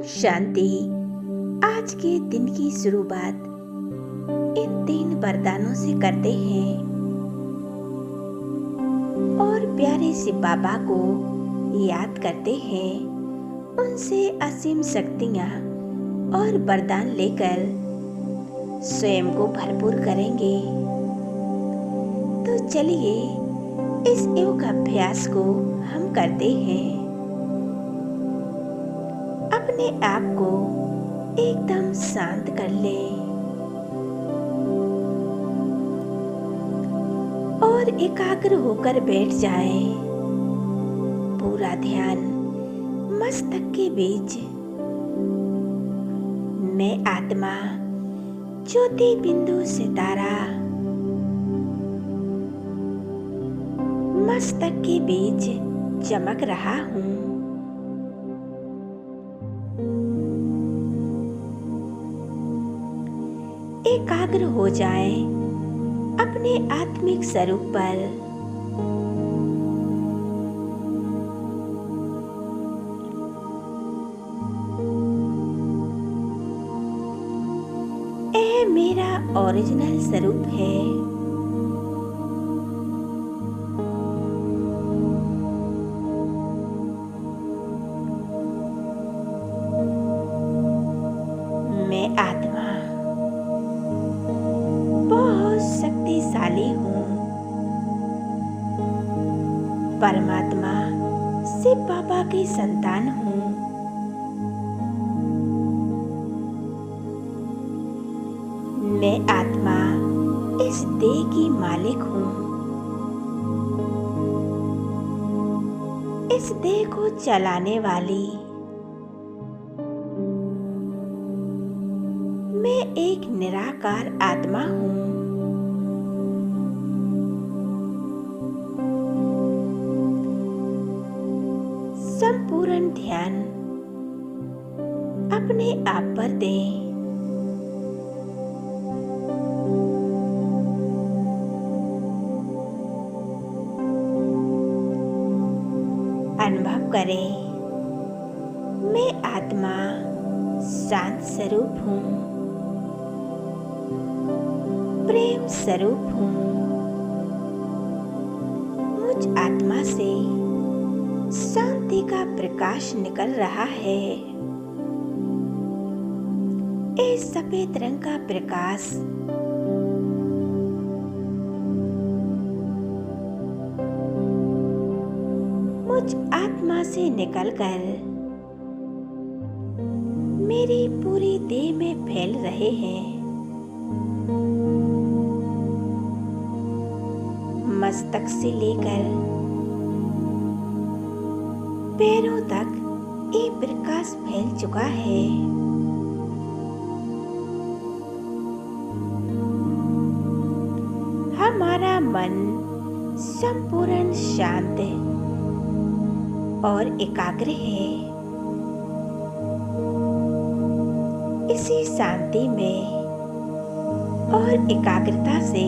शांति। आज के दिन की शुरुआत इन 3 वरदानों से करते हैं और प्यारे से बाबा को याद करते हैं। उनसे असीम शक्तियाँ और वरदान लेकर स्वयं को भरपूर करेंगे। तो चलिए इस योग अभ्यास को हम करते हैं। अपने आप को एकदम शांत कर लें और एकाग्र होकर बैठ जाएं। पूरा ध्यान मस्तक के बीच। मैं आत्मा ज्योति बिंदु सितारा मस्तक के बीच चमक रहा हूँ। एकाग्र हो जाए अपने आत्मिक स्वरूप पर। यह मेरा ओरिजिनल स्वरूप है। मैं आत्मा बहुत शक्तिशाली हूँ। परमात्मा शिव बाबा की संतान हूँ। मैं आत्मा इस देह की मालिक हूँ। इस देह को चलाने वाली मैं एक निराकार आत्मा हूँ। संपूर्ण ध्यान अपने आप पर दें। अनुभव करें, मैं आत्मा शांत स्वरूप हूँ, प्रेम स्वरूप हूँ। मुझ आत्मा से शांति का प्रकाश निकल रहा है। इस सफेद रंग का प्रकाश मुझ आत्मा से निकलकर मेरी पूरी देह में फैल रहे हैं। मस्तक से लेकर पैरों तक ये प्रकाश फैल चुका है। हमारा मन संपूर्ण शांत और एकाग्र है। इसी शांति में और एकाग्रता से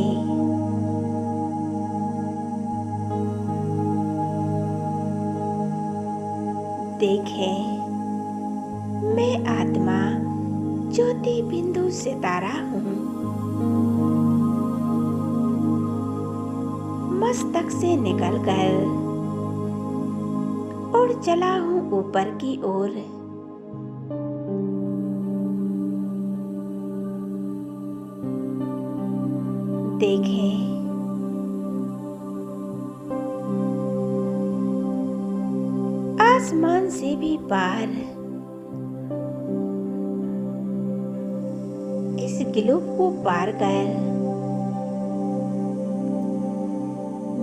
देखें, मैं आत्मा ज्योति बिंदु सितारा हूँ। मस्तक से निकलकर उड़ चला हूँ ऊपर की ओर। देखें, आसमान से भी पार इस ग्लोब को पार कर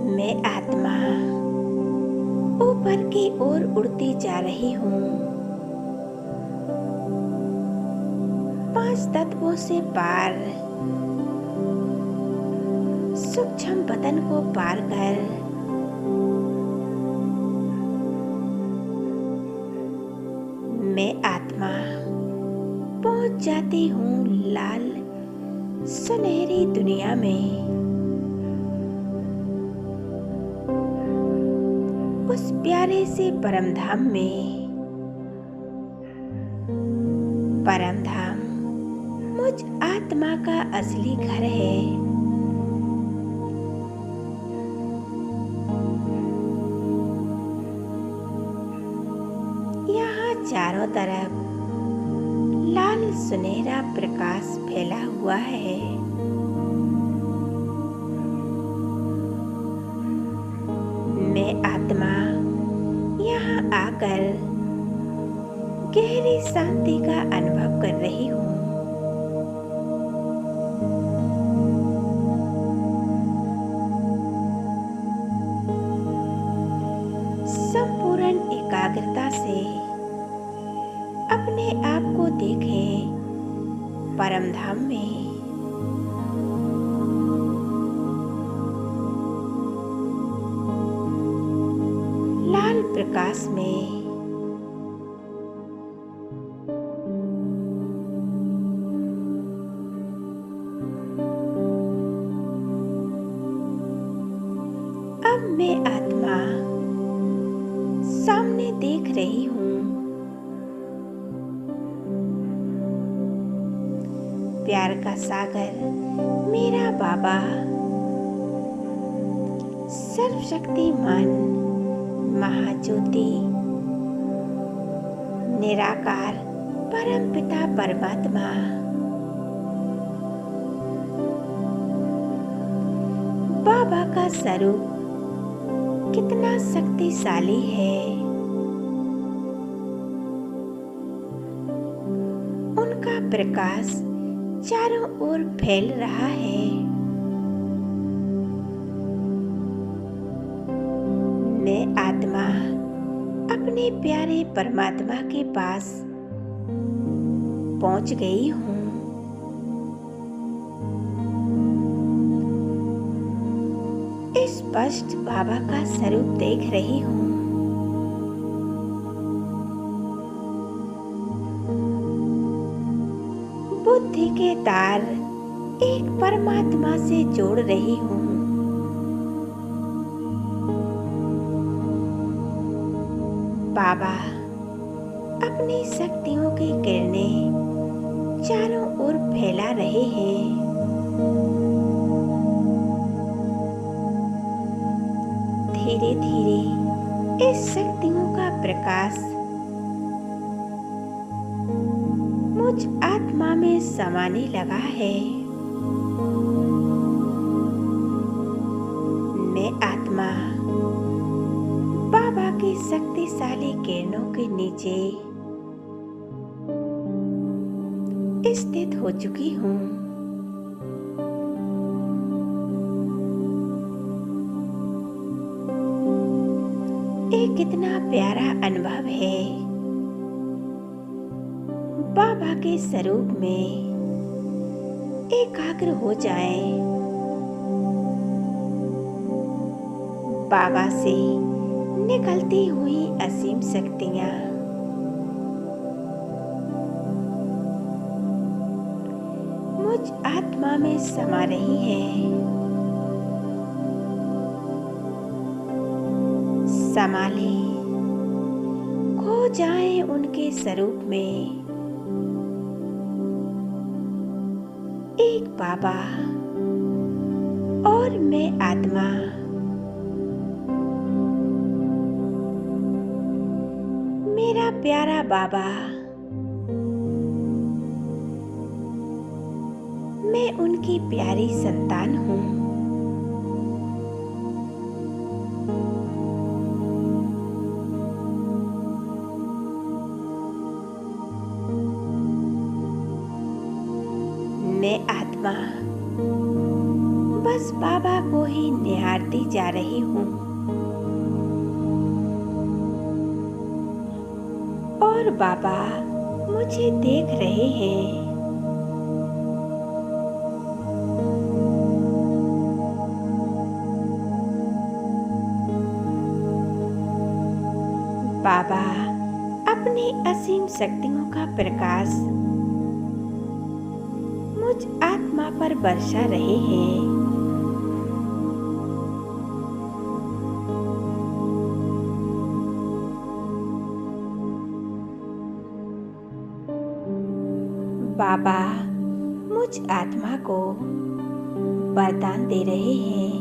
मैं आत्मा ऊपर की ओर उड़ती जा रही हूँ। 5 तत्वों से पार सूक्ष्म बदन को पार कर मैं आत्मा पहुंच जाती हूँ लाल सुनहरी दुनिया में। उस प्यारे से परमधाम में परम धाम मुझ आत्मा का असली घर है। यहाँ चारों तरफ लाल सुनहरा प्रकाश फैला हुआ है। मैं आत्मा यहाँ आकर गहरी शांति का अनुभव कर रही हूँ। संपूर्ण एकाग्रता से अपने आप को देखें परम धाम में। लाल प्रकाश में अब मैं आत्मा सामने देख रही हूँ। प्यार का सागर मेरा बाबा सर्वशक्तिमान महाज्योति निराकार परम पिता परमात्मा बाबा का स्वरूप कितना शक्तिशाली है। उनका प्रकाश चारों ओर फैल रहा है। मैं आत्मा अपने प्यारे परमात्मा के पास पहुंच गई हूँ। स्पष्ट बाबा का स्वरूप देख रही हूँ। बुद्धि के तार एक परमात्मा से जोड़ रही हूँ। बाबा अपनी शक्तियों की किरणें चारों ओर फैला रहे हैं। धीरे धीरे इस शक्तियों का प्रकाश मुझ आत्मा में समाने लगा है। मैं आत्मा बाबा की शक्तिशाली किरणों के नीचे स्थित हो चुकी हूँ। एक कितना प्यारा अनुभव है बाबा के स्वरूप में एकाग्र हो जाए। बाबा से निकलती हुई असीम शक्तियाँ मुझ आत्मा में समा रही हैं। संभाले खो जाए उनके स्वरूप में। एक बाबा और मैं आत्मा मेरा प्यारा बाबा, मैं उनकी प्यारी संतान हूँ। मैं आत्मा बस बाबा को ही निहारती जा रही हूँ और बाबा मुझे देख रहे हैं। बाबा अपनी असीम शक्तियों का प्रकाश मुझ आत्मा पर बरसा रहे हैं। बाबा मुझ आत्मा को वरदान दे रहे हैं।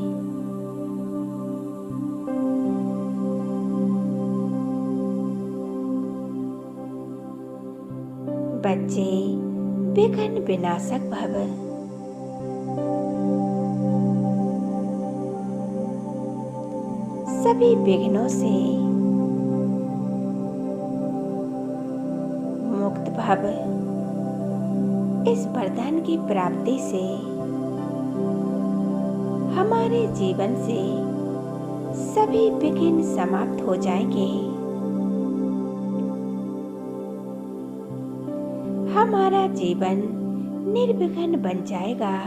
बच्चे विघ्न विनाशक भव। सभी विघ्नों से मुक्त भव। इस वरदान की प्राप्ति से हमारे जीवन से सभी विघ्न समाप्त हो जाएंगे। हमारा जीवन निर्विघ्न बन जाएगा।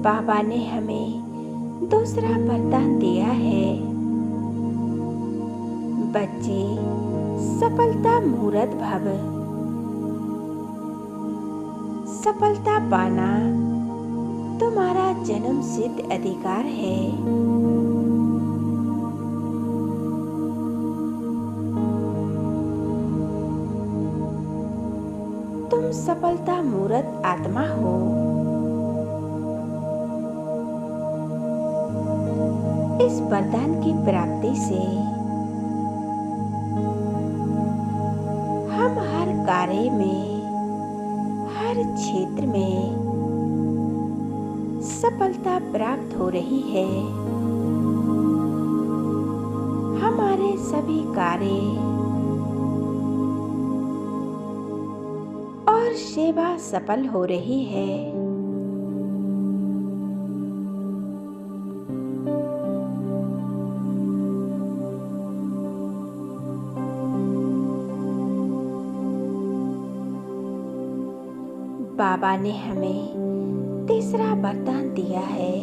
बाबा ने हमें दूसरा वरदान दिया है। बच्चे सफलता मूर्त भव। सफलता पाना तुम्हारा जन्म सिद्ध अधिकार है। तुम सफलता मूर्त आत्मा हो। इस वरदान की प्राप्ति से हम हर कार्य में, हर क्षेत्र में सफलता प्राप्त हो रही है। हमारे सभी कार्य और सेवा सफल हो रही है। बाबा ने हमें तीसरा वरदान दिया है।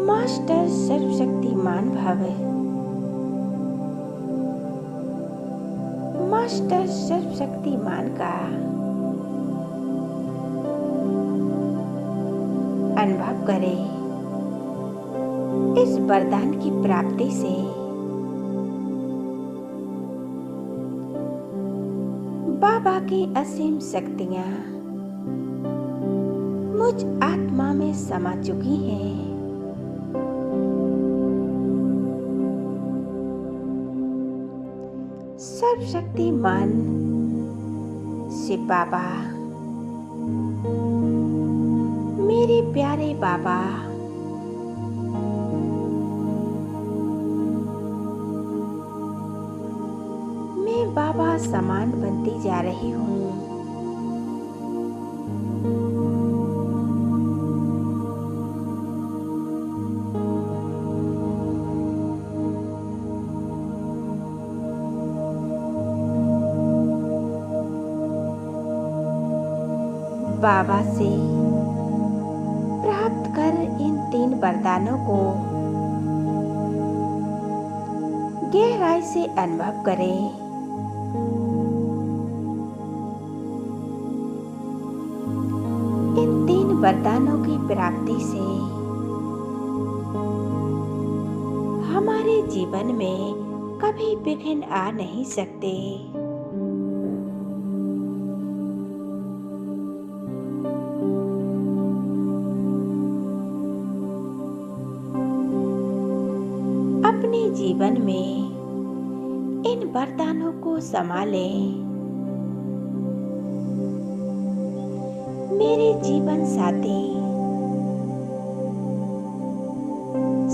मास्टर सर्वशक्तिमान भव। मास्टर सर्वशक्तिमान का अनुभव करें। इस वरदान की प्राप्ति से बाबा की असीम शक्तियां मुझ आत्मा में समा चुकी हैं। सर्वशक्तिमान शिव बाबा, मेरे प्यारे बाबा, बाबा समान बनती जा रही हूँ। बाबा से प्राप्त कर इन 3 वरदानों को गहराई से अनुभव करें। इन 3 वरदानों की प्राप्ति से हमारे जीवन में कभी विघ्न आ नहीं सकते। अपने जीवन में इन वरदानों को संभालें। मेरे जीवन साथी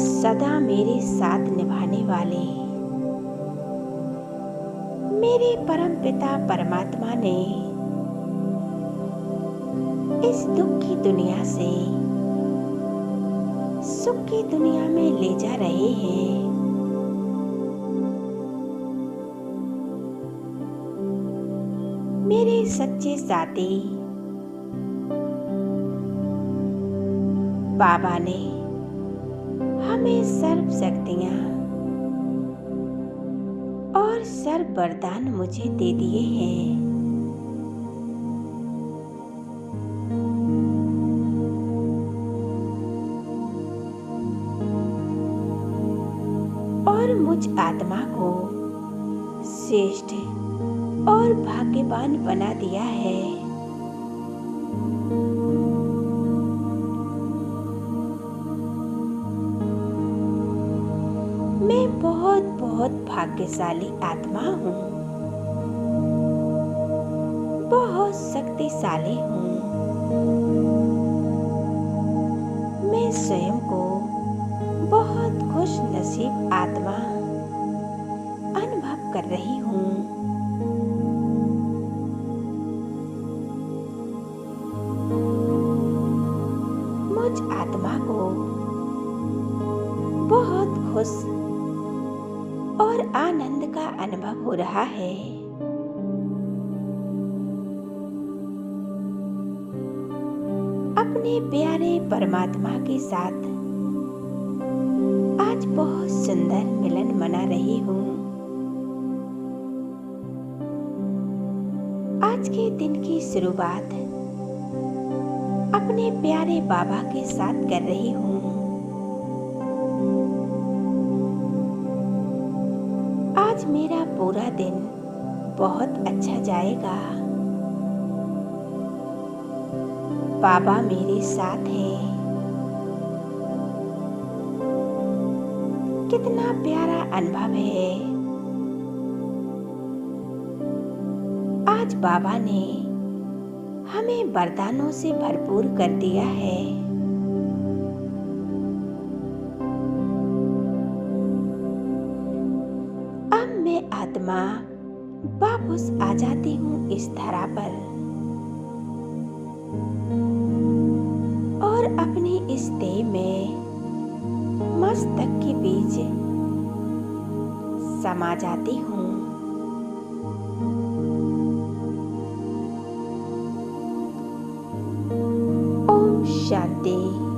सदा मेरे साथ निभाने वाले मेरे परम पिता परमात्मा ने इस दुख की दुनिया से सुख की दुनिया में ले जा रहे हैं। मेरे सच्चे साथी बाबा ने हमें सर्व शक्तियां और सर्व वरदान मुझे दे दिए हैं। मुझ आत्मा को श्रेष्ठ और भाग्यवान बना दिया है। मैं बहुत बहुत भाग्यशाली आत्मा हूँ, बहुत शक्तिशाली हूँ। मैं स्वयं को बहुत खुश नसीब आत्मा अनुभव कर रही हूँ। मुझ आत्मा को बहुत खुश और आनंद का अनुभव हो रहा है। अपने प्यारे परमात्मा के साथ आज बहुत सुंदर मिलन मना रही हूँ। आज के दिन की शुरुआत अपने प्यारे बाबा के साथ कर रही हूँ। आज मेरा पूरा दिन बहुत अच्छा जाएगा। बाबा मेरे साथ हैं। कितना प्यारा अनुभव है। आज बाबा ने हमें वरदानों से भरपूर कर दिया है। अब मैं आत्मा वापस आ जाती हूँ इस धरा पर और अपनी इस देह में मस्तक के बीच समा जाती हूँ। ओम शांति।